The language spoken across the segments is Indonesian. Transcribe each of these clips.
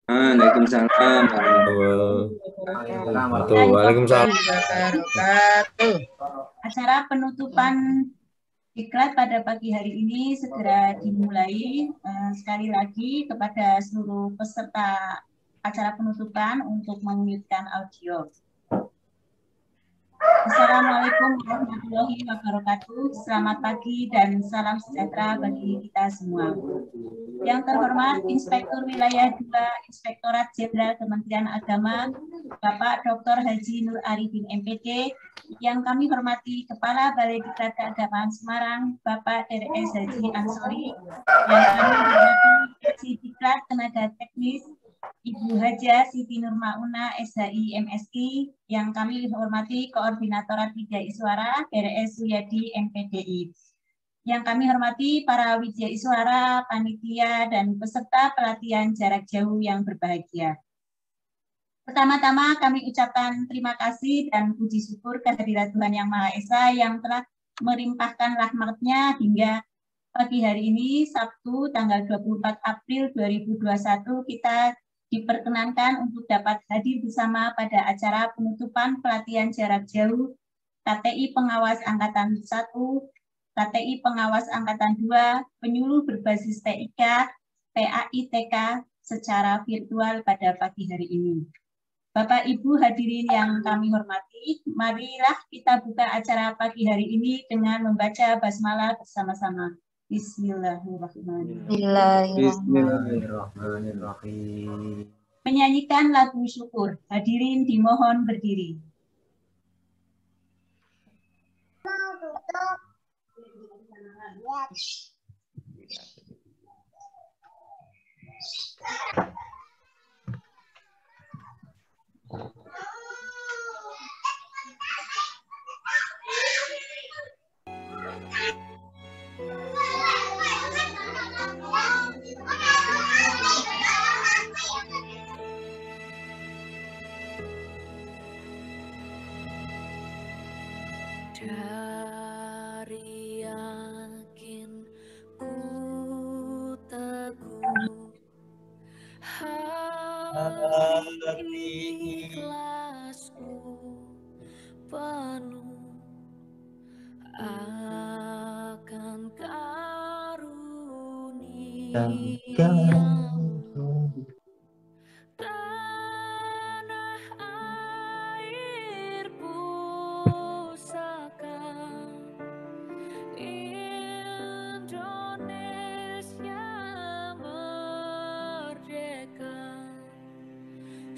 Waalaikumsalam Waalaikumsalam. Wabarakatuh. Acara penutupan diklat pada pagi hari ini segera dimulai. Sekali lagi kepada seluruh peserta acara penutupan untuk memute-kan audio. Assalamualaikum warahmatullahi wabarakatuh. Selamat pagi dan salam sejahtera bagi kita semua. Yang terhormat Inspektur Wilayah 2 Inspektorat Jenderal Kementerian Agama, Bapak Dr. Haji Nur Arifin MPD, yang kami hormati Kepala Balai Diklat Keagamaan Semarang, Bapak DRS Haji Ansori, yang kami hormati Haji Diklat Tenaga Teknis, Ibu Haja Siti Nur Mauna SHI MSI, yang kami hormati Koordinatorat Widya Iswara DRS Suyadi MPDI. Yang kami hormati para widya iswara, panitia, dan peserta pelatihan jarak jauh yang berbahagia. Pertama-tama kami ucapkan terima kasih dan puji syukur kehadirat Tuhan Yang Maha Esa yang telah melimpahkan rahmat-Nya hingga pagi hari ini, Sabtu, tanggal 24 April 2021, kita diperkenankan untuk dapat hadir bersama pada acara penutupan pelatihan jarak jauh KTI Pengawas Angkatan 1, KTI Pengawas Angkatan 2, penyuluh berbasis TIK, PAITK secara virtual pada pagi hari ini. Bapak Ibu hadirin yang kami hormati, marilah kita buka acara pagi hari ini dengan membaca basmalah bersama-sama. Bismillahirrahmanirrahim. Bismillahirrahmanirrahim. Menyanyikan lagu syukur. Hadirin dimohon berdiri. Dari yakin ku teguh, hati ikhlasku penuh akan karunia-Mu. Tanah air pusaka Indonesia merdeka,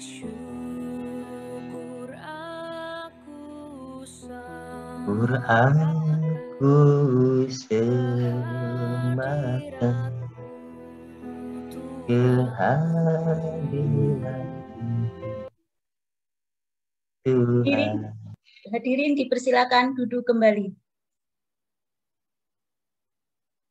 syukur aku semakan kehadiran Tuhan. Hadirin dipersilakan duduk kembali.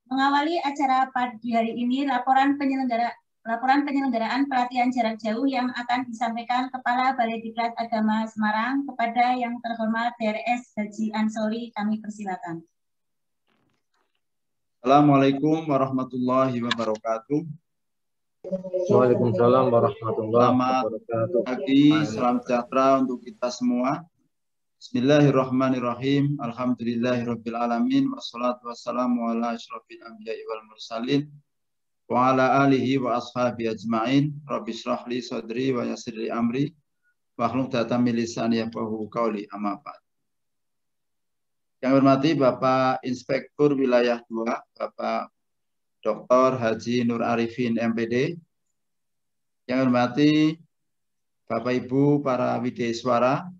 Mengawali acara pagi hari ini, laporan penyelenggaraan pelatihan jarak jauh yang akan disampaikan Kepala Balai Diklat Agama Semarang kepada yang terhormat DRS Haji Ansori, kami persilakan. Assalamualaikum warahmatullahi wabarakatuh. Waalaikumsalam warahmatullahi Selamat wabarakatuh. pagi, salam sejahtera untuk kita semua. Bismillahirrahmanirrahim. Alhamdulillahirabbil alamin wassalatu wassalamu ala asyrofil anbiya'i wal mursalin wa ala alihi wa ashabi ajmain. Rabbi shrah li sadri wa yassir li amri wa hlul 'uqdatam min lisani yafqahu qawli, amma ba'd. Yang hormati Bapak Inspektur Wilayah 2, Bapak Dr. Haji Nur Arifin MPD. Yang hormati Bapak Ibu para widyaswara,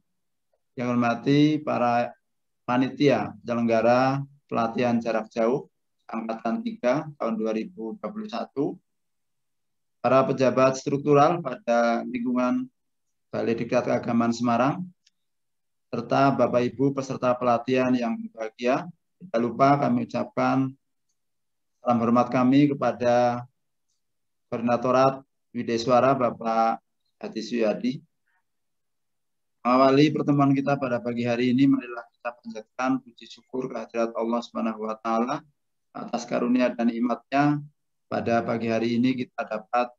yang hormati para panitia penyelenggara pelatihan jarak jauh Angkatan 3 tahun 2021, para pejabat struktural pada lingkungan Balai Diklat Keagamaan Semarang, serta Bapak Ibu peserta pelatihan yang berbahagia. Tidak lupa kami ucapkan salam hormat kami kepada Koordinatorat Widya Iswara Bapak Haji Suyadi. Mengawali pertemuan kita pada pagi hari ini, marilah kita panjatkan puji syukur kehadirat Allah Subhanahu wa Ta'ala atas karunia dan nikmat-Nya. Pada pagi hari ini kita dapat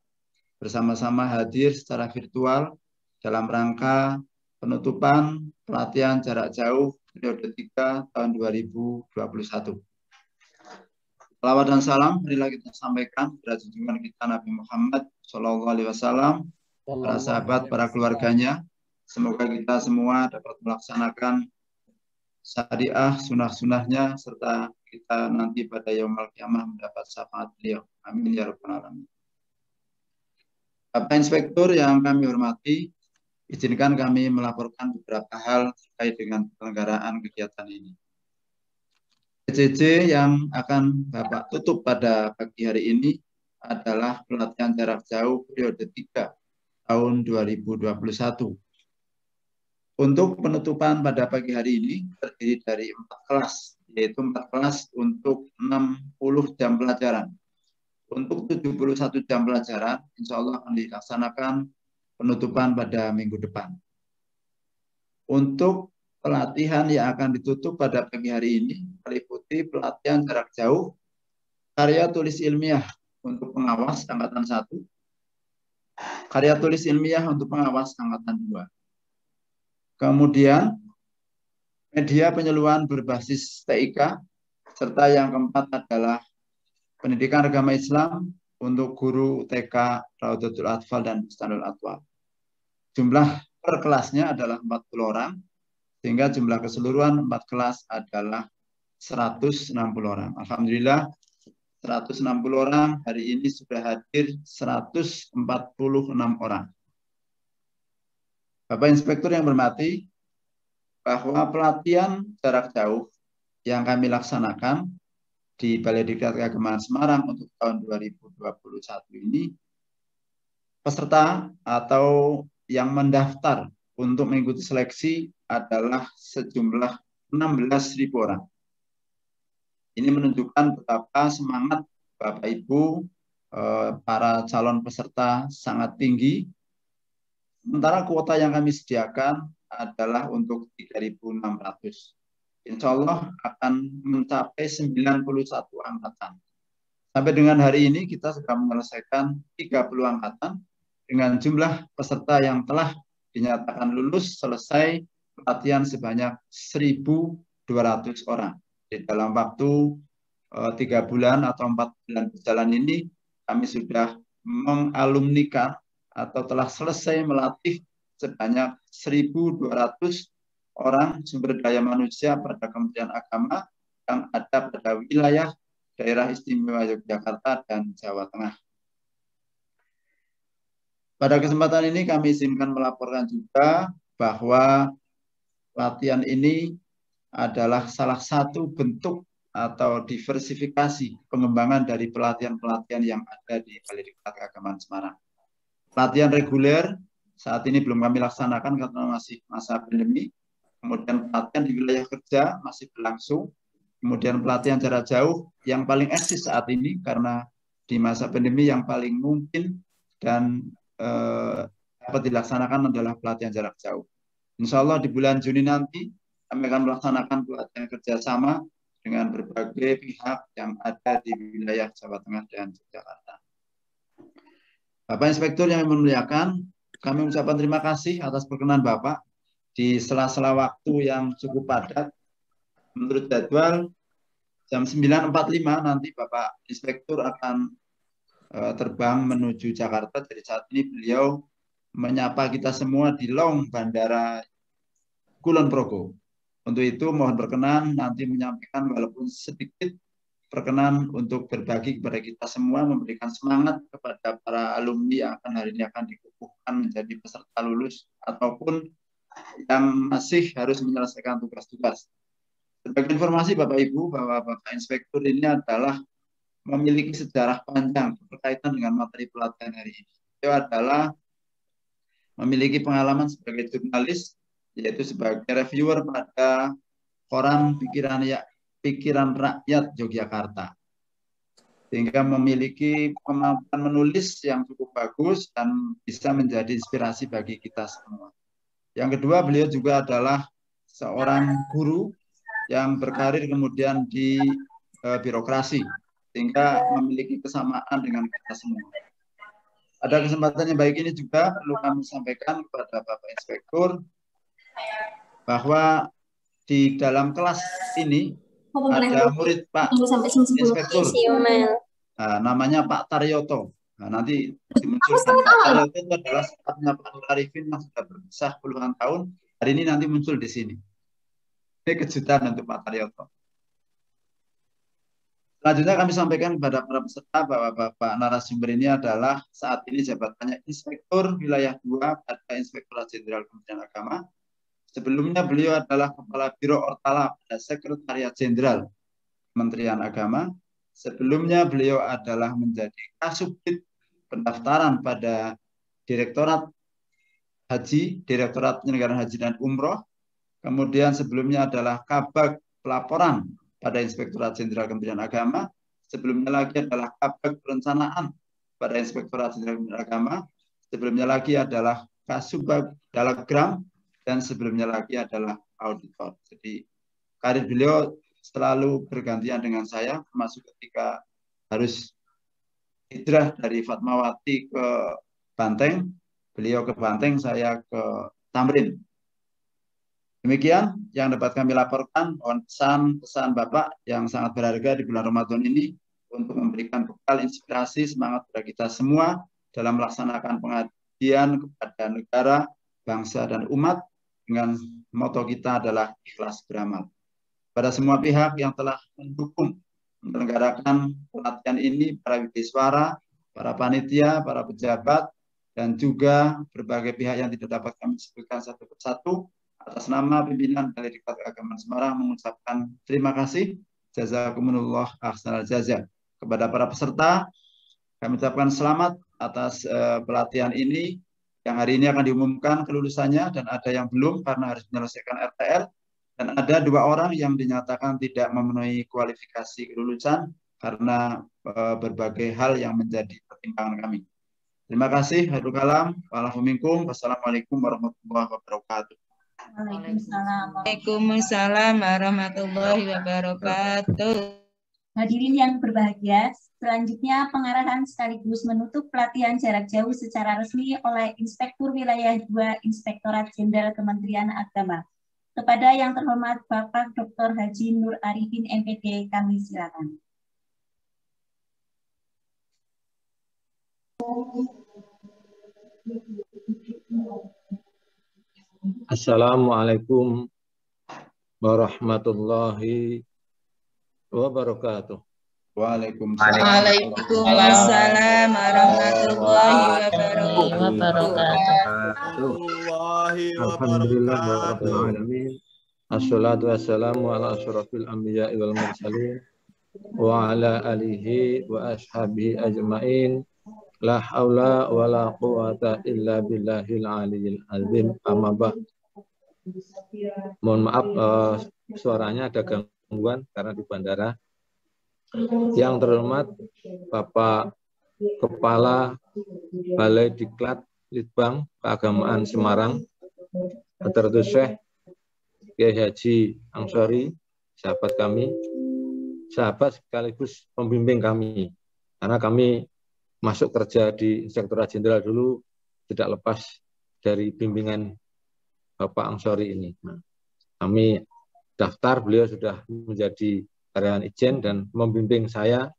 bersama-sama hadir secara virtual dalam rangka penutupan pelatihan jarak jauh periode 3 tahun 2021. Salawat dan salam marilah kita sampaikan kepada junjungan kita Nabi Muhammad SAW, para sahabat, para keluarganya. Semoga kita semua dapat melaksanakan syariah, sunnah-sunnahnya, serta kita nanti pada yaumul qiyamah mendapat syafaat beliau. Amin ya rabbal alamin. Bapak Inspektur yang kami hormati, izinkan kami melaporkan beberapa hal terkait dengan penyelenggaraan kegiatan ini. PJJ yang akan Bapak tutup pada pagi hari ini adalah pelatihan jarak jauh periode 3 tahun 2021. Untuk penutupan pada pagi hari ini terdiri dari 4 kelas, yaitu 4 kelas untuk 60 jam pelajaran. Untuk 71 jam pelajaran, insya Allah akan dilaksanakan penutupan pada minggu depan. Untuk pelatihan yang akan ditutup pada pagi hari ini meliputi pelatihan jarak jauh, karya tulis ilmiah untuk pengawas angkatan 1, karya tulis ilmiah untuk pengawas angkatan 2. Kemudian media penyuluhan berbasis TIK, serta yang keempat adalah pendidikan agama Islam untuk guru TK, Raudatul Atfal dan Bustanul Atfal. Jumlah per kelasnya adalah 40 orang, sehingga jumlah keseluruhan 4 kelas adalah 160 orang. Alhamdulillah 160 orang, hari ini sudah hadir 146 orang. Bapak Inspektur yang berhormati, bahwa pelatihan jarak jauh yang kami laksanakan di Balai Diklat Keagamaan Semarang untuk tahun 2021 ini, peserta atau yang mendaftar untuk mengikuti seleksi adalah sejumlah 16.000 orang. Ini menunjukkan betapa semangat Bapak Ibu, para calon peserta sangat tinggi. Sementara kuota yang kami sediakan adalah untuk 3.600. Insya Allah akan mencapai 91 angkatan. Sampai dengan hari ini kita sudah menyelesaikan 30 angkatan dengan jumlah peserta yang telah dinyatakan lulus selesai pelatihan sebanyak 1.200 orang. Di dalam waktu 3 bulan atau 4 bulan berjalan ini, kami sudah mengalumnikan atau telah selesai melatih sebanyak 1.200 orang sumber daya manusia pada Kementerian Agama yang ada pada wilayah daerah istimewa Yogyakarta dan Jawa Tengah. Pada kesempatan ini kami izinkan melaporkan juga bahwa pelatihan ini adalah salah satu bentuk atau diversifikasi pengembangan dari pelatihan-pelatihan yang ada di Balai Diklat Keagamaan Semarang. Pelatihan reguler saat ini belum kami laksanakan karena masih masa pandemi. Kemudian pelatihan di wilayah kerja masih berlangsung. Kemudian pelatihan jarak jauh yang paling eksis saat ini karena di masa pandemi yang paling mungkin dan dapat dilaksanakan adalah pelatihan jarak jauh. Insya Allah di bulan Juni nanti kami akan melaksanakan pelatihan kerjasama dengan berbagai pihak yang ada di wilayah Jawa Tengah dan Yogyakarta. Bapak Inspektur yang memuliakan, kami mengucapkan terima kasih atas perkenan Bapak di sela-sela waktu yang cukup padat. Menurut jadwal, jam 9.45 nanti Bapak Inspektur akan terbang menuju Jakarta. Dari saat ini beliau menyapa kita semua di Long Bandara Kulon Progo. Untuk itu mohon berkenan nanti menyampaikan walaupun sedikit berkenan untuk berbagi kepada kita semua, memberikan semangat kepada para alumni yang akan hari ini akan dikukuhkan menjadi peserta lulus ataupun yang masih harus menyelesaikan tugas-tugas. Sebagai informasi Bapak Ibu bahwa Bapak Inspektur ini adalah memiliki sejarah panjang berkaitan dengan materi pelatihan hari ini. Itu adalah memiliki pengalaman sebagai jurnalis, yaitu sebagai reviewer pada koran Pikiran Rakyat Yogyakarta. Sehingga memiliki kemampuan menulis yang cukup bagus dan bisa menjadi inspirasi bagi kita semua. Yang kedua, beliau juga adalah seorang guru yang berkarir kemudian di birokrasi, sehingga memiliki kesamaan dengan kita semua. Pada kesempatan yang baik ini juga perlu kami sampaikan kepada Bapak Inspektur bahwa di dalam kelas ini ada murid Pak Inspektur, namanya Pak Taryoto. Nah, nanti dimunculkan Pak Taryoto itu adalah staffnya Pak Nur Arifin yang sudah berpisah puluhan tahun. Hari ini nanti muncul di sini. Ini kejutan untuk Pak Taryoto. Selanjutnya kami sampaikan kepada para peserta bahwa Bapak narasumber ini adalah saat ini jabatannya Inspektur Wilayah 2 pada Inspektorat Jenderal Kementerian Agama. Sebelumnya beliau adalah Kepala Biro Ortala pada Sekretariat Jenderal Kementerian Agama. Sebelumnya beliau adalah menjadi Kasubdit Pendaftaran pada Direktorat Haji, Direktorat Penyelenggaraan Haji dan Umroh. Kemudian sebelumnya adalah Kabag Pelaporan pada Inspektorat Jenderal Kementerian Agama. Sebelumnya lagi adalah Kabag Perencanaan pada Inspektorat Jenderal Kementerian Agama. Sebelumnya lagi adalah Kasubag Dalagram, dan sebelumnya lagi adalah auditor. Jadi karir beliau selalu bergantian dengan saya, termasuk ketika harus hijrah dari Fatmawati ke Banteng, beliau ke Banteng, saya ke Tamrin. Demikian yang dapat kami laporkan. Mohon pesan Bapak yang sangat berharga di bulan Ramadan ini untuk memberikan bekal inspirasi semangat kepada kita semua dalam melaksanakan pengabdian kepada negara, bangsa, dan umat dengan moto kita adalah ikhlas beramal. Pada semua pihak yang telah mendukung menyelenggarakan pelatihan ini, para wibiswara, para panitia, para pejabat, dan juga berbagai pihak yang tidak dapat kami sebutkan satu persatu, atas nama pimpinan Balai Diklat Keagamaan Semarang mengucapkan terima kasih, jazakumullah ahsanal jazaa. Kepada para peserta, kami ucapkan selamat atas pelatihan ini, yang hari ini akan diumumkan kelulusannya, dan ada yang belum karena harus menyelesaikan RTL. Dan ada 2 orang yang dinyatakan tidak memenuhi kualifikasi kelulusan karena berbagai hal yang menjadi pertimbangan kami. Terima kasih. Hairul kalam. Wassalamualaikum warahmatullahi wabarakatuh. Waalaikumsalam warahmatullahi wabarakatuh. Hadirin yang berbahagia, selanjutnya pengarahan sekaligus menutup pelatihan jarak jauh secara resmi oleh Inspektur Wilayah 2 Inspektorat Jenderal Kementerian Agama. Kepada yang terhormat Bapak Dr. Haji Nur Arifin MPD, kami silakan. Assalamualaikum warahmatullahi wabarakatuh. Waalaikumsalam. Waalaikumsalam warahmatullahi wabarakatuh. Alhamdulillah rabbil alamin. Assalatu wassalamu ala asyrafil anbiya'i wal mursalin wa ala alihi wa ashabihi ajmain. La haula wa la quwata illa billahil aliyyil azim. Amma ba'd. Mohon maaf suaranya ada gangguan karena di bandara. Yang terhormat Bapak Kepala Balai Diklat Litbang Keagamaan Semarang, Hadratus Syekh Kiai Haji Ansori, sahabat kami, sahabat sekaligus pembimbing kami, karena kami masuk kerja di Inspektorat Jenderal dulu tidak lepas dari bimbingan Bapak Ansori ini. Nah, kami daftar, beliau sudah menjadi karyawan Ijen dan membimbing saya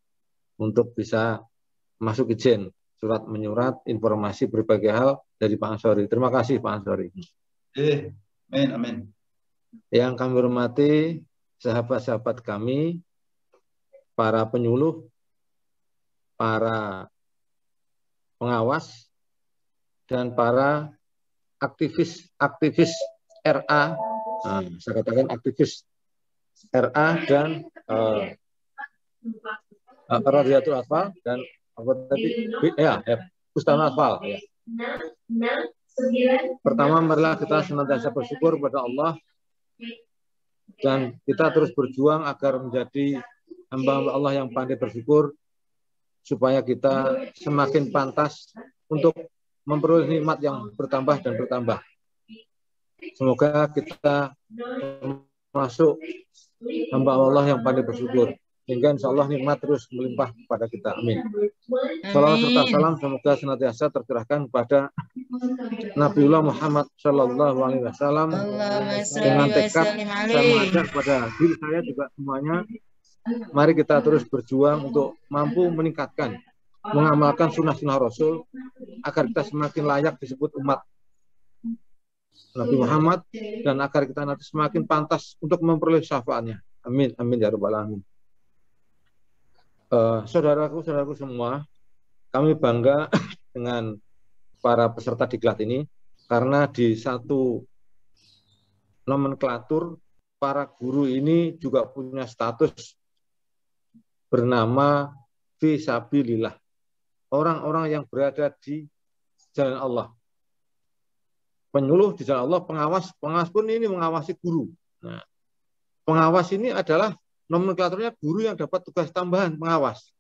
untuk bisa masuk Ijen, surat menyurat informasi berbagai hal dari Pak Ansori. Terima kasih Pak Ansori. Amin, amin. Yang kami hormati sahabat-sahabat kami, para penyuluh, para pengawas, dan para aktivis RA, saya katakan aktivis RA dan Radiatul Atfal dan apa tadi Ustaz Atfal. Ya. Pertama, marilah kita senantiasa bersyukur kepada Allah dan kita terus berjuang agar menjadi hamba Allah yang pandai bersyukur supaya kita semakin pantas untuk memperoleh nikmat yang bertambah dan bertambah. Semoga kita masuk hamba Allah yang pandai bersyukur. sehingga insya Allah nikmat terus melimpah kepada kita. Amin. Salawat serta salam semoga senantiasa tercurahkan kepada Nabiullah Muhammad Shallallahu Alaihi Wasallam dengan tekad saya mengajak kepada diri saya juga semuanya. Mari kita terus berjuang untuk mampu meningkatkan, mengamalkan sunnah-sunnah Rasul agar kita semakin layak disebut umat Nabi Muhammad dan agar kita nanti semakin pantas untuk memperoleh syafaatnya. Amin, amin ya rabbal alamin. Saudaraku semua, kami bangga dengan para peserta diklat ini karena di satu nomenklatur para guru ini juga punya status bernama Fisabilillah, orang-orang yang berada di jalan Allah. Penyuluh di jalan Allah, pengawas pun ini mengawasi guru. Nah, pengawas ini adalah nomenklaturnya guru yang dapat tugas tambahan pengawas.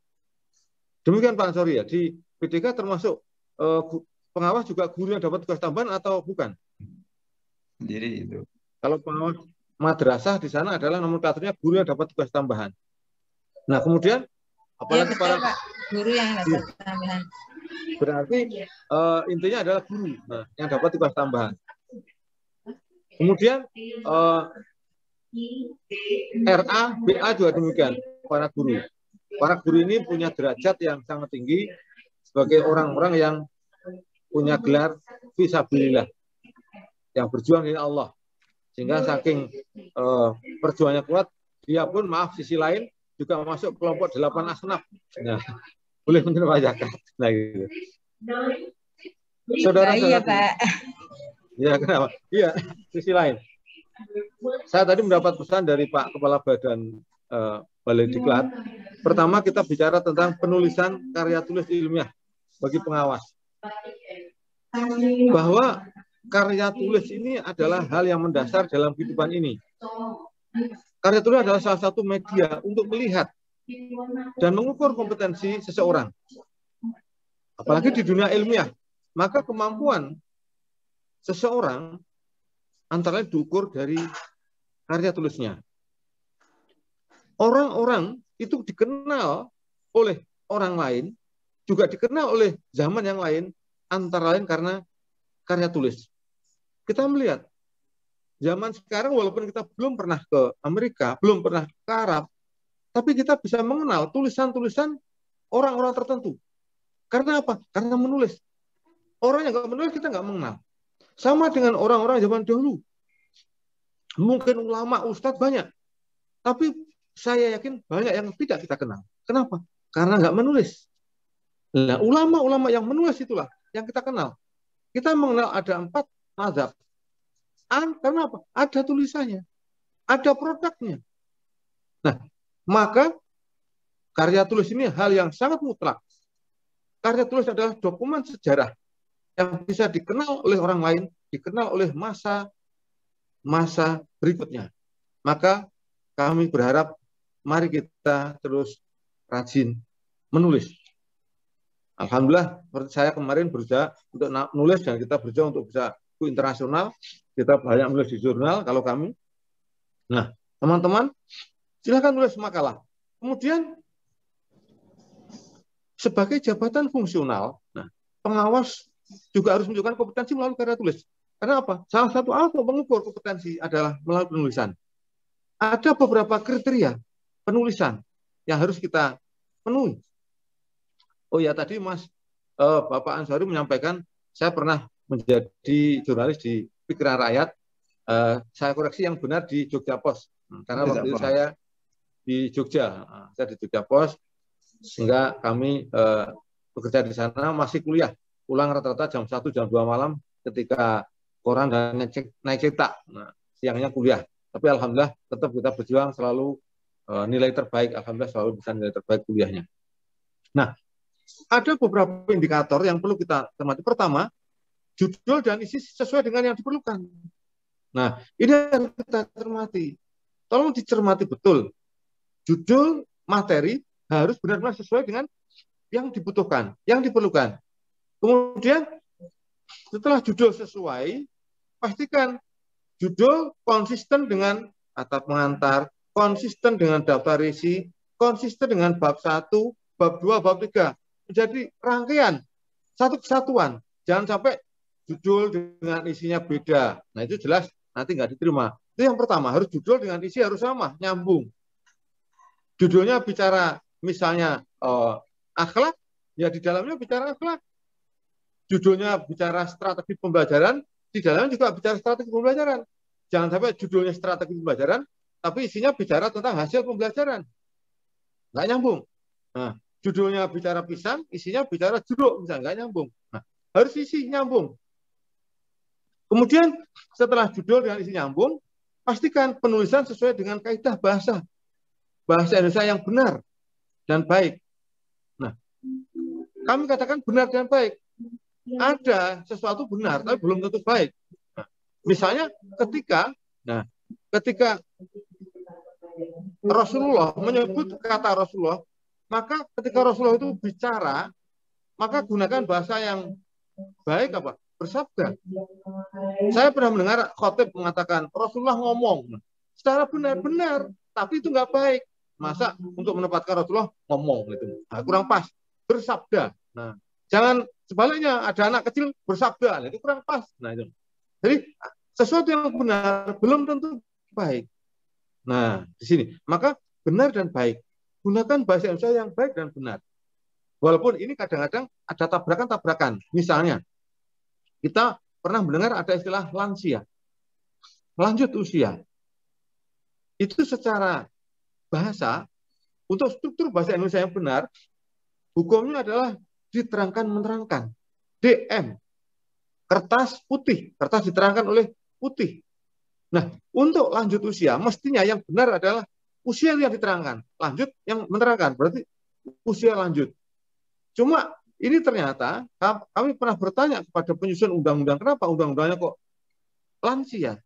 Demikian Pak Ansori ya, di PDK termasuk pengawas juga guru yang dapat tugas tambahan atau bukan? Sendiri itu. Kalau pengawas madrasah di sana adalah nomenklaturnya guru yang dapat tugas tambahan. Nah, kemudian apalagi betul, para Pak. Guru yang dapat tambahan. Berarti intinya adalah guru yang dapat tugas tambahan. Kemudian RA, BA juga demikian, para guru. Para guru ini punya derajat yang sangat tinggi sebagai orang-orang yang punya gelar Fisabilillah, yang berjuang di Allah. Sehingga saking perjuangannya kuat, dia pun sisi lain juga masuk kelompok 8 asnaf. Nah, boleh menerima zakat. Nah, gitu. Saudara, iya, Pak. Ya, kenapa? Iya, sisi lain. Saya tadi mendapat pesan dari Pak Kepala Badan Balai Diklat. Pertama, kita bicara tentang penulisan karya tulis ilmiah bagi pengawas. Bahwa karya tulis ini adalah hal yang mendasar dalam kehidupan ini. Karya tulis adalah salah satu media untuk melihat dan mengukur kompetensi seseorang. Apalagi di dunia ilmiah, maka kemampuan seseorang antara lain diukur dari karya tulisnya. Orang-orang itu dikenal oleh orang lain, juga dikenal oleh zaman yang lain, antara lain karena karya tulis. Kita melihat zaman sekarang walaupun kita belum pernah ke Amerika, belum pernah ke Arab, tapi kita bisa mengenal tulisan-tulisan orang-orang tertentu. Karena apa? Karena menulis. Orang yang nggak menulis kita nggak mengenal. Sama dengan orang-orang zaman dahulu. Mungkin ulama, ustadz banyak. Tapi saya yakin banyak yang tidak kita kenal. Kenapa? Karena nggak menulis. Nah, ulama-ulama yang menulis itulah yang kita kenal. Kita mengenal ada 4 mazhab. Karena apa? Ada tulisannya, ada produknya. Nah, maka karya tulis ini hal yang sangat mutlak. Karya tulis adalah dokumen sejarah yang bisa dikenal oleh orang lain, dikenal oleh masa berikutnya. Maka kami berharap mari kita terus rajin menulis. Alhamdulillah, seperti saya kemarin berusaha untuk menulis dan kita berjuang untuk bisa go internasional. Kita banyak menulis di jurnal kalau kami. Nah, teman-teman, silakan tulis makalah. Kemudian sebagai jabatan fungsional, nah, pengawas juga harus menunjukkan kompetensi melalui karya tulis. Karena apa? Salah satu alat untuk mengukur kompetensi adalah melalui penulisan. Ada beberapa kriteria penulisan yang harus kita penuhi. Oh ya, tadi Bapak Ansori menyampaikan saya pernah menjadi jurnalis di Pikiran Rakyat. Saya koreksi yang benar di Jogja Post. Karena waktu itu saya di Jogja. Saya di Jogja Post. Sehingga kami bekerja di sana masih kuliah. Pulang rata-rata jam 1, jam 2 malam ketika koran dan naik cetak. Nah, siangnya kuliah. Tapi alhamdulillah tetap kita berjuang selalu nilai terbaik. Alhamdulillah selalu bisa nilai terbaik kuliahnya. Nah, ada beberapa indikator yang perlu kita cermati. Pertama, judul dan isi sesuai dengan yang diperlukan. Nah, ini yang kita cermati. Tolong dicermati betul. Judul, materi harus benar-benar sesuai dengan yang dibutuhkan, yang diperlukan. Kemudian, setelah judul sesuai, pastikan judul konsisten dengan atap pengantar, konsisten dengan daftar isi, konsisten dengan bab 1, bab 2, bab 3. Menjadi rangkaian, satu kesatuan. Jangan sampai judul dengan isinya beda. Nah itu jelas nanti nggak diterima. Itu yang pertama, harus judul dengan isi harus sama, nyambung. Judulnya bicara misalnya akhlak, ya di dalamnya bicara akhlak. Judulnya bicara strategi pembelajaran, di dalamnya juga bicara strategi pembelajaran. Jangan sampai judulnya strategi pembelajaran, tapi isinya bicara tentang hasil pembelajaran. Nggak nyambung. Nah, judulnya bicara pisang, isinya bicara jeruk, misalnya nggak nyambung. Nah, harus isi nyambung. Kemudian setelah judul dengan isi nyambung, pastikan penulisan sesuai dengan kaidah bahasa Indonesia yang benar dan baik. Nah, kami katakan benar dan baik. Ada sesuatu benar, tapi belum tentu baik. Nah, misalnya ketika Rasulullah menyebut kata Rasulullah, maka ketika Rasulullah itu bicara, maka gunakan bahasa yang baik apa? Bersabda. Saya pernah mendengar khotib mengatakan Rasulullah ngomong. Secara benar-benar, tapi itu nggak baik. Masa untuk menempatkan Rasulullah ngomong gitu. Nah, kurang pas. Bersabda. Nah, jangan sebaliknya ada anak kecil bersabda, nah, itu kurang pas. Nah, itu. Jadi sesuatu yang benar belum tentu baik. Nah, di sini maka benar dan baik. Gunakan bahasa Indonesia yang baik dan benar. Walaupun ini kadang-kadang ada tabrakan-tabrakan. Misalnya, kita pernah mendengar ada istilah lansia, lanjut usia. Itu secara bahasa, untuk struktur bahasa Indonesia yang benar, hukumnya adalah diterangkan menerangkan. DM, kertas putih, kertas diterangkan oleh putih. Nah, untuk lanjut usia, mestinya yang benar adalah usia yang diterangkan, lanjut yang menerangkan, berarti usia lanjut. Cuma ini ternyata kami pernah bertanya kepada penyusun undang-undang, kenapa undang-undangnya kok lansia?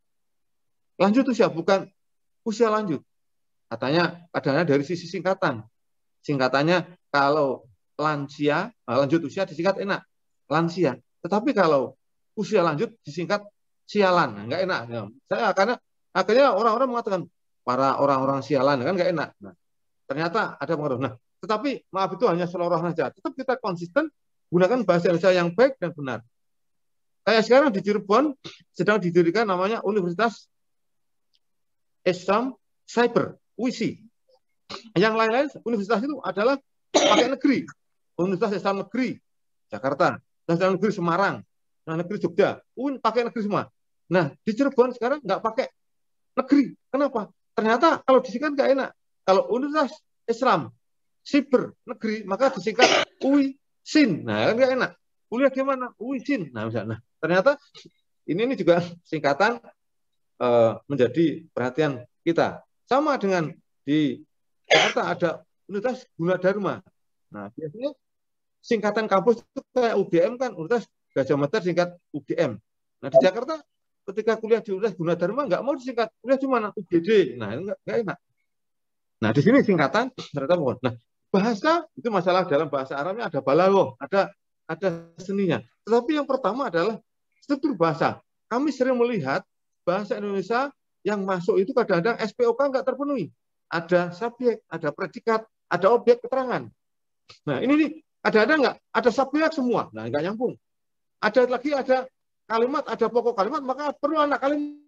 Lanjut usia, bukan usia lanjut. Katanya adanya dari sisi singkatan. Singkatannya kalau lansia, lanjut usia disingkat enak, lansia. Tetapi kalau usia lanjut disingkat sialan, nggak enak. Saya karena akhirnya orang-orang mengatakan para orang-orang sialan kan nggak enak. Nah, ternyata ada pengaruh. Nah, tetapi maaf itu hanya selorohan saja. Tetap kita konsisten gunakan bahasa Indonesia yang baik dan benar. Kayak sekarang di Cirebon sedang didirikan namanya Universitas Islam Cyber, UISI. Yang lain-lain universitas itu adalah pakai negeri. Universitas Islam Negeri Jakarta, Islam Negeri Semarang, Negeri Jogja, UIN pakai negeri semua. Nah, di Cirebon sekarang nggak pakai negeri. Kenapa? Ternyata kalau disingkat nggak enak. Kalau Universitas Islam Cyber Negeri, maka disingkat UISIN. Nah, kan nggak enak. Kuliah di mana? UISIN. Nah, misalnya. Nah, ternyata ini juga singkatan menjadi perhatian kita. Sama dengan di Jakarta ada Universitas Gunadarma. Nah, biasanya singkatan kampus itu kayak UGM kan, Universitas Gajah Mada singkat UGM. Nah, di Jakarta ketika kuliah di Universitas Gunadarma nggak mau disingkat kuliah cuma UGD. Nah, itu nggak enak. Nah, di sini singkatan ternyata mohon. Nah, bahasa itu masalah dalam bahasa Arabnya ada balaghah, ada seninya. Tetapi yang pertama adalah struktur bahasa. Kami sering melihat bahasa Indonesia yang masuk itu kadang-kadang SPOK nggak terpenuhi. Ada subjek, ada predikat, ada objek keterangan. Nah, ini nih, ada nggak? Ada subjek semua. Nah, nggak nyambung. Ada lagi, ada kalimat, ada pokok kalimat, maka perlu anak kalimat.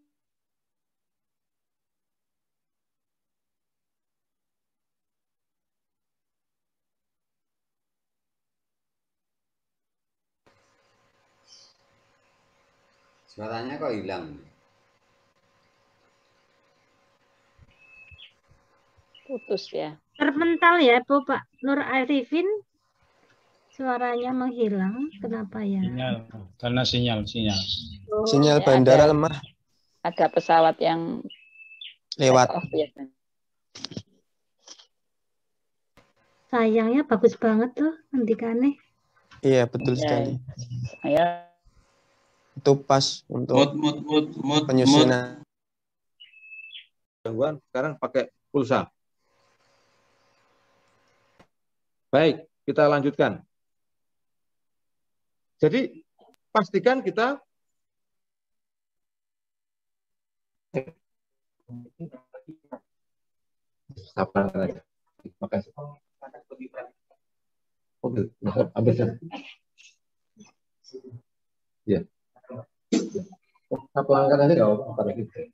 Suaranya kok hilang? Putus ya. Terpental ya, Bu Pak Nur Arifin. Suaranya menghilang. Kenapa ya? Sinyal, karena sinyal. Oh, Sinyal ya, bandara lemah ada pesawat yang lewat. take off biasanya. Sayangnya bagus banget tuh hentikannya. Iya, betul sekali. Saya Itu pas untuk Mut. penyusunan. Gangguan sekarang pakai pulsa. Baik, kita lanjutkan. Jadi pastikan kita sabar saja. makasih. Oke, habis ya. Ya. Apa angkat aja nggak apa-apa gitu.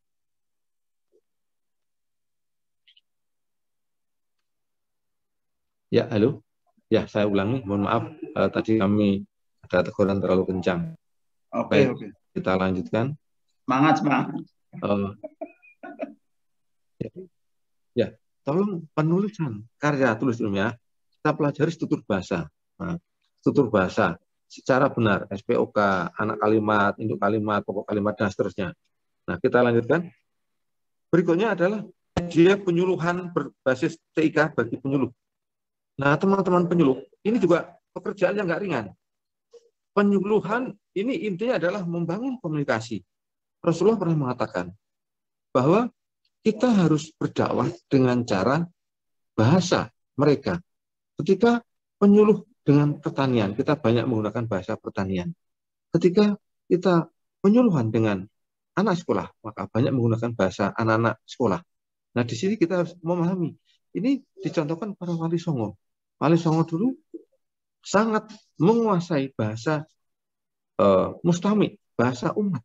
Ya, halo. Ya, saya ulangi. Mohon maaf, tadi kami ada teguran terlalu kencang. Oke, Baik, oke. kita lanjutkan. Semangat. Ya, tolong penulisan karya tulis ilmiah kita pelajari struktur bahasa. Nah, struktur bahasa secara benar, SPOK, anak kalimat, induk kalimat, pokok kalimat, dan seterusnya. Nah, kita lanjutkan. Berikutnya adalah dia penyuluhan berbasis TIK bagi penyuluh. Nah, teman-teman penyuluh, ini juga pekerjaan yang nggak ringan. Penyuluhan ini intinya adalah membangun komunikasi. Rasulullah pernah mengatakan bahwa kita harus berdakwah dengan cara bahasa mereka. Ketika penyuluh dengan pertanian, kita banyak menggunakan bahasa pertanian. Ketika kita penyuluhan dengan anak sekolah, maka banyak menggunakan bahasa anak-anak sekolah. Nah, di sini kita harus memahami. Ini dicontohkan para wali songo. Wali songo dulu sangat menguasai bahasa mustami, bahasa umat.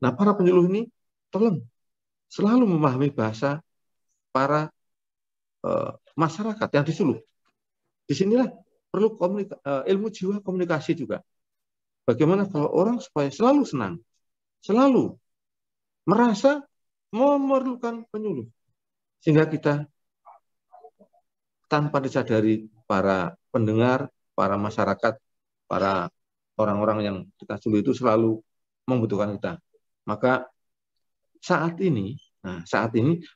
Nah, para penyuluh ini tolong selalu memahami bahasa para masyarakat yang disuluh. Disinilah perlu ilmu jiwa komunikasi juga. Bagaimana kalau orang supaya selalu senang, selalu merasa memerlukan penyuluh. Sehingga kita tanpa disadari para pendengar, para masyarakat, para orang-orang yang kita suluh itu selalu membutuhkan kita. Maka saat ini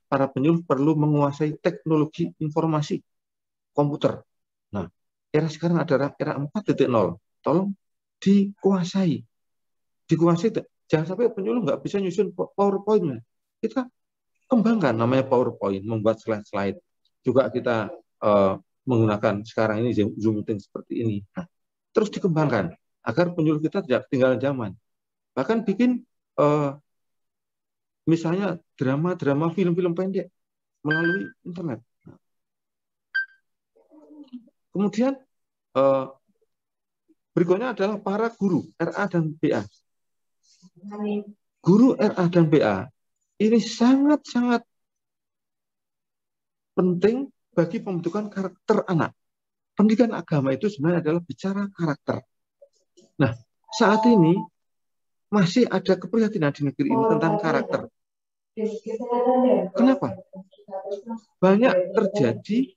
para penyuluh perlu menguasai teknologi informasi komputer. Nah, era sekarang adalah era 4.0. Tolong dikuasai. Jangan sampai penyuluh nggak bisa nyusun PowerPoint. Kita kembangkan namanya PowerPoint, membuat slide-slide. Juga kita menggunakan sekarang ini Zoom meeting seperti ini. Nah, terus dikembangkan agar penyuluh kita tidak ketinggalan zaman. Bahkan bikin misalnya drama-drama, film-film pendek melalui internet. Kemudian berikutnya adalah para guru RA dan BA. Guru RA dan BA ini sangat-sangat penting bagi pembentukan karakter anak. Pendidikan agama itu sebenarnya adalah bicara karakter. Nah, saat ini masih ada keprihatinan di negeri ini tentang karakter. Kenapa? Banyak terjadi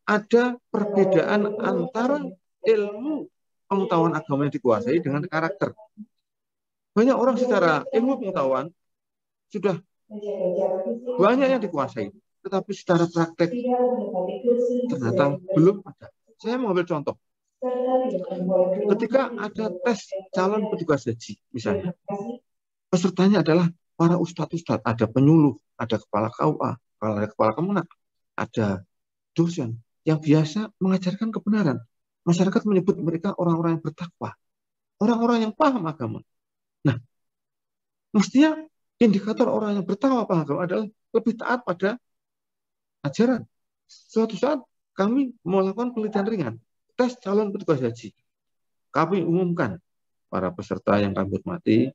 ada perbedaan antara ilmu pengetahuan agama yang dikuasai dengan karakter. Banyak orang secara ilmu pengetahuan sudah banyak yang dikuasai, tetapi secara praktek ternyata belum ada. Saya mengambil contoh. Ketika ada tes calon petugas haji, misalnya, pesertanya adalah para ustadz-ustadz, ada penyuluh, ada kepala KUA, ada kepala Kemenak, ada dosen yang biasa mengajarkan kebenaran. Masyarakat menyebut mereka orang-orang yang bertakwa, orang-orang yang paham agama. Nah, mestinya indikator orang yang bertakwa paham agama adalah lebih taat pada ajaran. Suatu saat kami melakukan penelitian ringan, tes calon petugas haji. Kami umumkan para peserta yang kami hormati,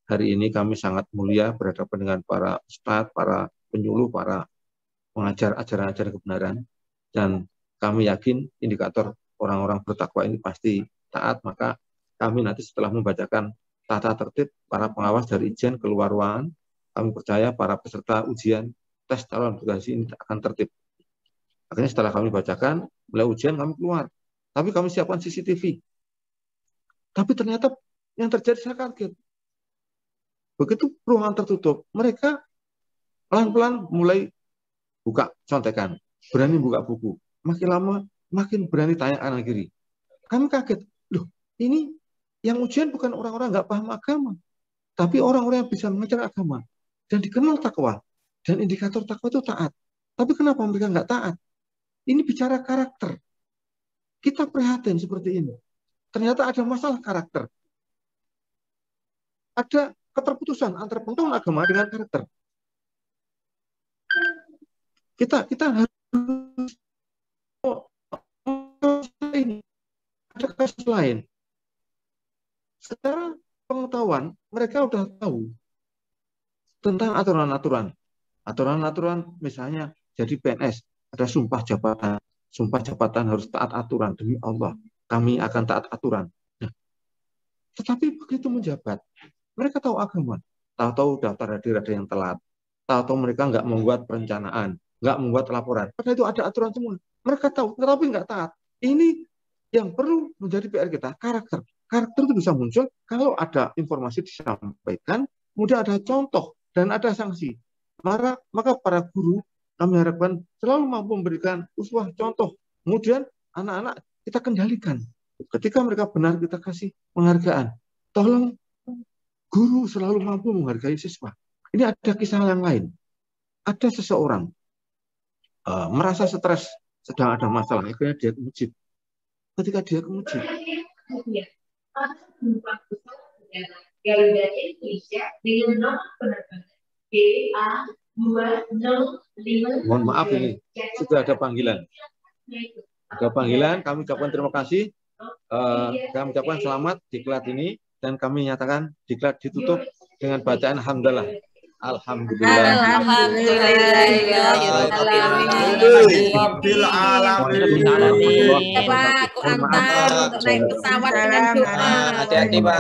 hari ini kami sangat mulia berhadapan dengan para ustadz, para penyuluh, para pengajar ajaran-ajaran kebenaran, dan kami yakin indikator orang-orang bertakwa ini pasti taat. Maka kami nanti setelah membacakan tata tertib para pengawas dari Ijen keluar ruangan, kami percaya para peserta ujian tes calon petugas haji ini akan tertib. Akhirnya setelah kami bacakan, mulai ujian kami keluar. Tapi kami siapkan CCTV. Tapi ternyata yang terjadi saya kaget. Begitu ruangan tertutup, mereka pelan-pelan mulai buka contekan, berani buka buku. Makin lama, makin berani tanya kanan kiri. Kami kaget. Loh, ini yang ujian bukan orang-orang nggak paham agama, tapi orang-orang yang bisa mengajar agama dan dikenal takwa. Dan indikator takwa itu taat. Tapi kenapa mereka nggak taat? Ini bicara karakter. Kita prihatin seperti ini. Ternyata ada masalah karakter. Ada keterputusan antara pengetahuan agama dengan karakter. Kita harus tugas lain. Secara pengetahuan, mereka sudah tahu tentang aturan-aturan. Aturan-aturan misalnya jadi PNS, ada sumpah jabatan. Sumpah jabatan harus taat aturan. Demi Allah, kami akan taat aturan. Nah, tetapi begitu menjabat, mereka tahu agama. Tahu-tahu daftar hadir ada yang telat. Tahu-tahu mereka nggak membuat perencanaan, nggak membuat laporan. Padahal itu ada aturan semua. Mereka tahu, tetapi nggak taat. Ini yang perlu menjadi PR kita, karakter. Karakter itu bisa muncul kalau ada informasi disampaikan, kemudian ada contoh dan ada sanksi. Maka para guru kami harapkan selalu mampu memberikan uswah contoh. Kemudian anak-anak kita kendalikan. Ketika mereka benar, kita kasih penghargaan. Tolong guru selalu mampu menghargai siswa. Ini ada kisah yang lain. Ada seseorang merasa stres, sedang ada masalah, akhirnya dia ke masjid. Ketika dia ke masjid, Garuda Indonesia dengan nomor penerbangan BA205. mohon maaf ini sudah ada panggilan. Ada panggilan, kami ucapkan terima kasih. Kami ucapkan selamat diklat ini dan kami nyatakan diklat ditutup dengan bacaan hamdalah. Alhamdulillah. Pak, aku antar untuk naik pesawat dengan doa. Hati-hati, Pak.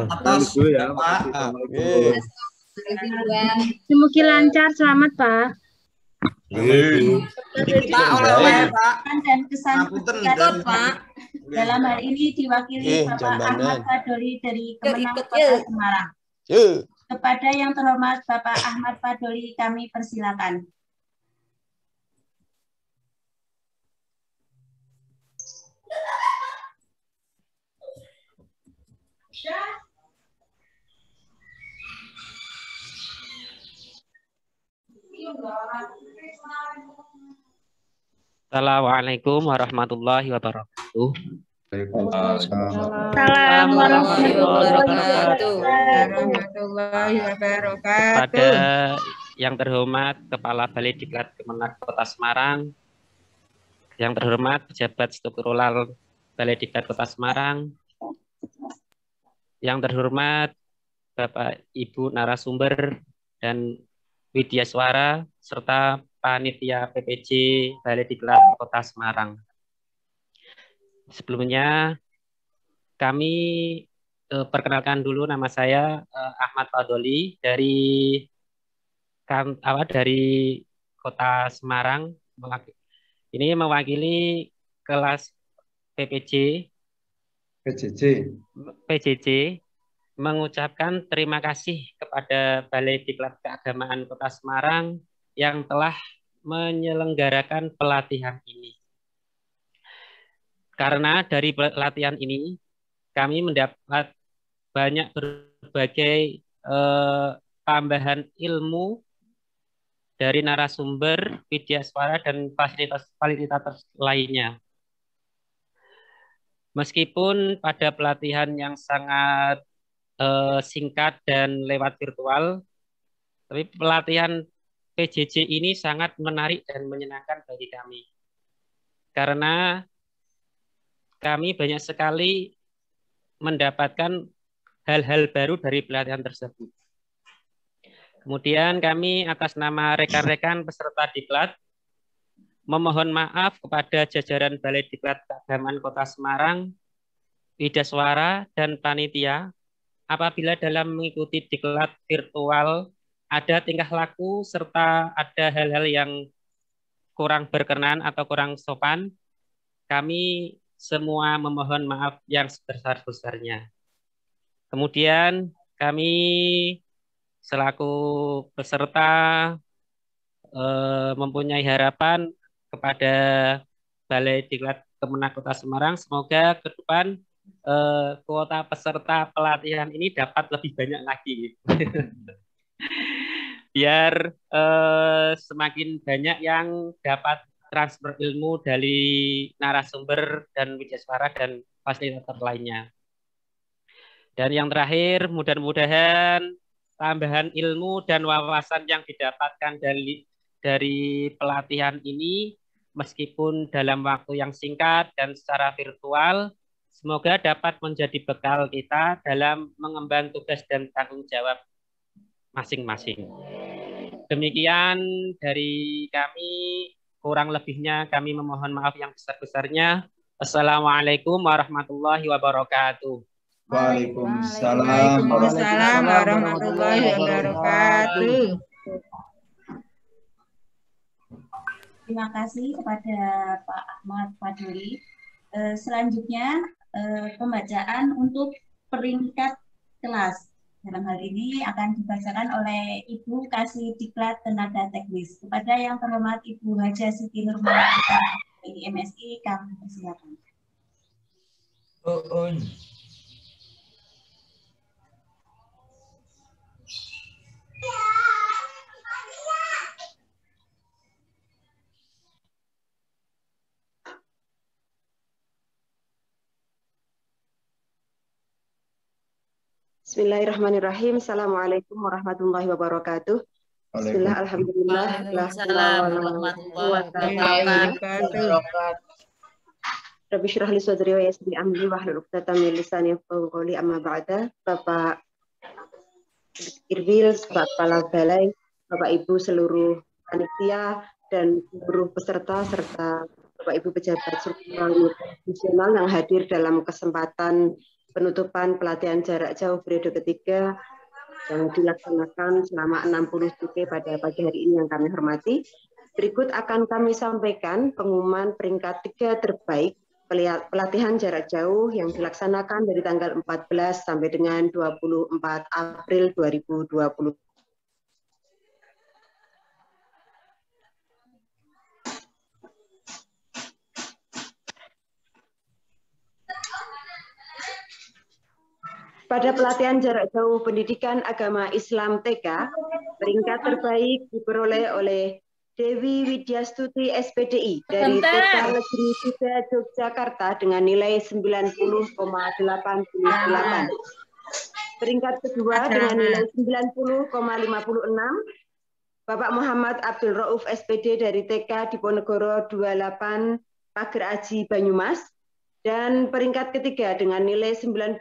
Atas ya, Pak. Semoga lancar, selamat Pak. Dan kesan Pak dalam hal ini diwakili Bapak Ahmad Fadoli dari Kemenang Kota Semarang. Kepada yang terhormat Bapak Ahmad Fadoli kami persilakan. Assalamualaikum warahmatullahi wabarakatuh. Salam warahmatullahi wabarakatuh. Pada yang terhormat Kepala Balai Diklat Kemenak Kota Semarang, yang terhormat pejabat struktural Balai Diklat Kota Semarang, yang terhormat Bapak Ibu narasumber dan Widya Suara serta Panitia PPJ Balai Diklat Kota Semarang. Sebelumnya kami perkenalkan dulu, nama saya Ahmad Fadoli dari Kota Semarang. Ini mewakili kelas PJJ mengucapkan terima kasih kepada Balai Diklat Keagamaan Kota Semarang yang telah menyelenggarakan pelatihan ini. Karena dari pelatihan ini kami mendapat banyak berbagai tambahan ilmu dari narasumber, Widya Suara dan fasilitas lainnya. Meskipun pada pelatihan yang sangat singkat dan lewat virtual, tapi pelatihan PJJ ini sangat menarik dan menyenangkan bagi kami. Karena kami banyak sekali mendapatkan hal-hal baru dari pelatihan tersebut. Kemudian kami atas nama rekan-rekan peserta diklat memohon maaf kepada jajaran Balai Diklat Keagamaan Kota Semarang, Widya Suara, dan panitia apabila dalam mengikuti diklat virtual ada tingkah laku serta ada hal-hal yang kurang berkenan atau kurang sopan. Kami semua memohon maaf yang sebesar-besarnya. Kemudian kami selaku peserta mempunyai harapan kepada Balai Diklat Kemenak Kota Semarang, semoga ke depan kuota peserta pelatihan ini dapat lebih banyak lagi. Biar semakin banyak yang dapat transfer ilmu dari narasumber dan Widya Suara dan fasilitator lainnya. Dan yang terakhir, mudah-mudahan tambahan ilmu dan wawasan yang didapatkan dari pelatihan ini meskipun dalam waktu yang singkat dan secara virtual. Semoga dapat menjadi bekal kita dalam mengemban tugas dan tanggung jawab masing-masing. Demikian dari kami, kurang lebihnya kami memohon maaf yang besar-besarnya. Assalamualaikum warahmatullahi wabarakatuh. Waalaikumsalam warahmatullahi wabarakatuh. Terima kasih kepada Pak Ahmad Fadli. Selanjutnya pembacaan untuk peringkat kelas. Dalam hal ini akan dibacakan oleh Ibu Kasih Diklat Tenaga Teknis. Kepada yang terhormat Ibu Haja Siti Nurmawati dari MSI, kami persilakan. Bismillahirrahmanirrahim. Assalamualaikum warahmatullahi wabarakatuh. Bismillah, alhamdulillah. Rabbi syrah li sadri wa yassir li amri wahlul 'uqdatam min lisani yafqahu qawli, amma ba'da. Bapak Irwil, Bapak Labalai, Bapak Ibu seluruh panitia dan seluruh peserta serta Bapak Ibu pejabat struktural nasional yang hadir dalam kesempatan penutupan pelatihan jarak jauh periode ketiga yang dilaksanakan selama 60 JP pada pagi hari ini yang kami hormati. Berikut akan kami sampaikan pengumuman peringkat 3 terbaik pelatihan jarak jauh yang dilaksanakan dari tanggal 14 sampai dengan 24 April 2020. Pada pelatihan jarak jauh pendidikan agama Islam TK, peringkat terbaik diperoleh oleh Dewi Widyastuti SPDI dari TK Negeri 3 Yogyakarta dengan nilai 90,88. Peringkat kedua dengan nilai 90,56, Bapak Muhammad Abdul Rauf SPD dari TK Diponegoro 28 Pager Aji Banyumas. Dan peringkat ketiga dengan nilai 90,20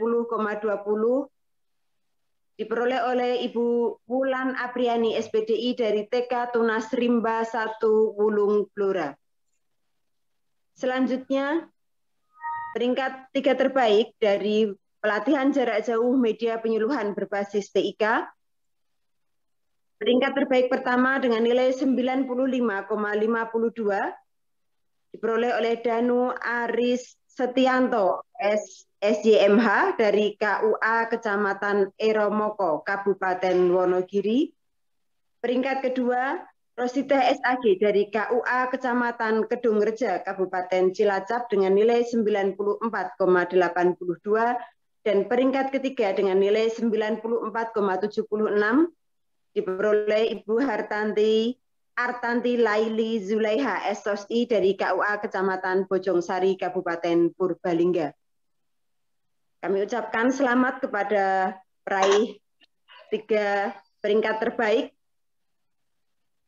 diperoleh oleh Ibu Wulan Apriani SPDI dari TK Tunas Rimba 1 Wulung Blora. Selanjutnya, peringkat 3 terbaik dari pelatihan jarak jauh media penyuluhan berbasis TIK. Peringkat terbaik pertama dengan nilai 95,52 diperoleh oleh Danu Aris Setianto SJMH dari KUA Kecamatan Eromoko, Kabupaten Wonogiri. Peringkat kedua, Rosita SAG dari KUA Kecamatan Kedungreja, Kabupaten Cilacap dengan nilai 94,82. Dan peringkat ketiga dengan nilai 94,76 diperoleh Ibu Artanti Laili Zulaiha SOSI dari KUA Kecamatan Bojongsari, Kabupaten Purbalingga. Kami ucapkan selamat kepada peraih 3 peringkat terbaik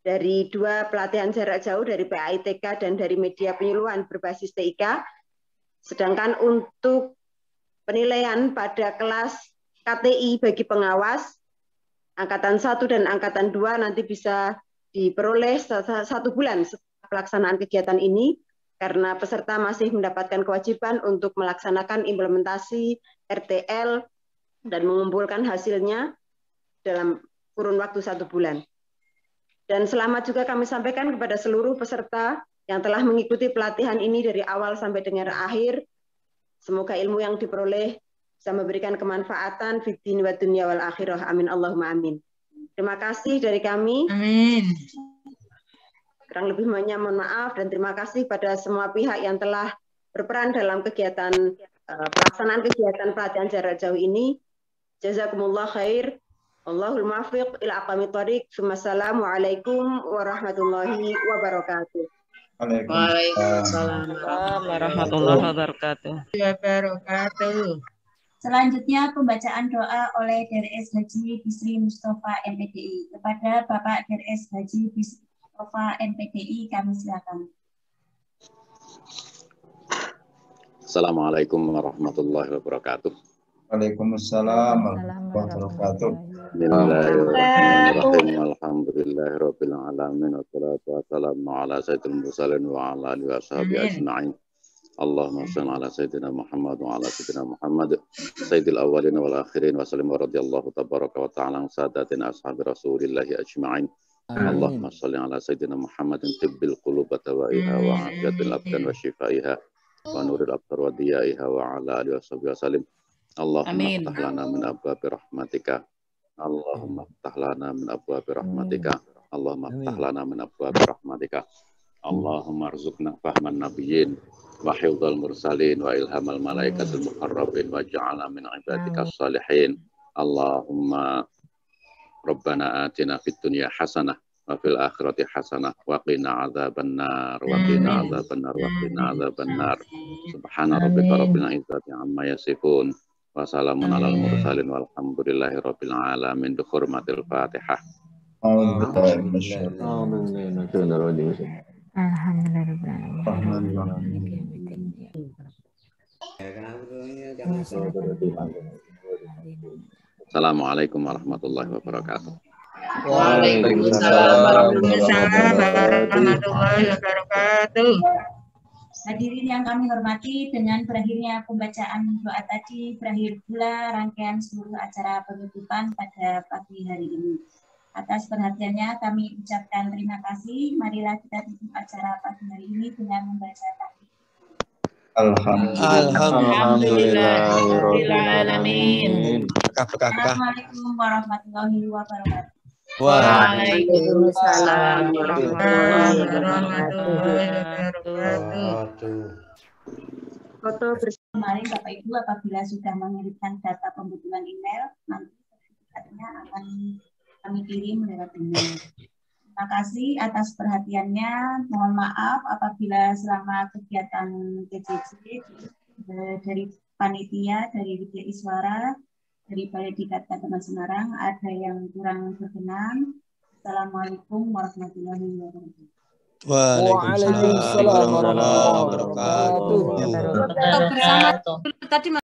dari 2 pelatihan jarak jauh dari PAITK dan dari media penyuluhan berbasis TIK. Sedangkan untuk penilaian pada kelas KTI bagi pengawas, Angkatan 1 dan Angkatan 2 nanti bisa diperoleh 1 bulan setelah pelaksanaan kegiatan ini karena peserta masih mendapatkan kewajiban untuk melaksanakan implementasi RTL dan mengumpulkan hasilnya dalam kurun waktu 1 bulan. Dan selamat juga kami sampaikan kepada seluruh peserta yang telah mengikuti pelatihan ini dari awal sampai dengan akhir. Semoga ilmu yang diperoleh bisa memberikan kemanfaatan fid din wa dunya wal akhirah. Amin Allahumma amin. Terima kasih dari kami. Amin. Kurang lebih banyak mohon maaf dan terima kasih pada semua pihak yang telah berperan dalam kegiatan pelaksanaan kegiatan pelatihan jarak jauh ini. Jazakumullah khair. Allahul muwaffiq ila aqwamit thoriq. Wassalamualaikum warahmatullahi wabarakatuh. Waalaikumsalam warahmatullahi wabarakatuh. Selanjutnya pembacaan doa oleh DRS Haji Bisri Mustafa MPDI. Kepada Bapak DRS Haji Bisri Mustafa MPDI kami silakan. Assalamualaikum warahmatullahi wabarakatuh. Waalaikumsalam warahmatullahi wabarakatuh. Bismillahirrahmanirrahim. Alhamdulillahirabbil alamin wassalatu wassalamu ala sayyidil mursalin wa ala alihi washabihi ajma'in. Allahumma shalli ala sayyidina Muhammad wa ala sayyidina Muhammad sayyidil awwalin wal akhirin wa sallim wa radiyallahu tabaraka wa ta'ala an sadatina ashabi rasulillahi ajma'in. Allahumma shalli ala sayyidina Muhammadin tibbil qulub wa tawaiha wa afiyatil abdan wa shifaiha wa nuril absar wa diyaiha wa ala alihi wa sallim. Allahumma ftah lana min abwabi rahmatika. Allahumma ftah lana min abwabi rahmatika. Allahumma ftah lana min abwabi rahmatika. Allahumma arzuqna fahman nabiyyin wa hifdzal mursalin wa ilhamal malaikatil muqarrabin wa ja'alna min ibadika salihin. Allahumma Rabbana atina fid dunya hasanah wa fil akhirati hasanah wa qina adzabannar wa qina adzabannar wa qina adzabannar. Subhana rabbika rabbil izzati amma yasifun. Wassalamun alal mursalin walhamdulillahi rabbil alamin. Bi hurmatil Fatihah. Assalamualaikum warahmatullahi wabarakatuh. Waalaikumsalam warahmatullahi wabarakatuh. Hadirin yang kami hormati, dengan berakhirnya pembacaan doa tadi, berakhir pula rangkaian seluruh acara penutupan pada pagi hari ini. Atas perhatiannya kami ucapkan terima kasih. Marilah kita tutup acara pagi hari ini dengan membaca takbir. Alhamdulillahirabbil alamin. Assalamualaikum warahmatullahi wabarakatuh. Waalaikumsalam warahmatullahi wabarakatuh. Foto bersama kemarin Bapak Ibu apabila sudah mengirimkan data pembutuhan email, nanti sertifikatnya akan kami kirim lewat email. Terima kasih atas perhatiannya. Mohon maaf apabila selama kegiatan KJJ dari panitia, dari Widya Iswara, dari Balai Diklat Kagama Semarang ada yang kurang berkenan. Assalamualaikum warahmatullahi wabarakatuh. Waalaikumsalam warahmatullahi wabarakatuh. Bersama tadi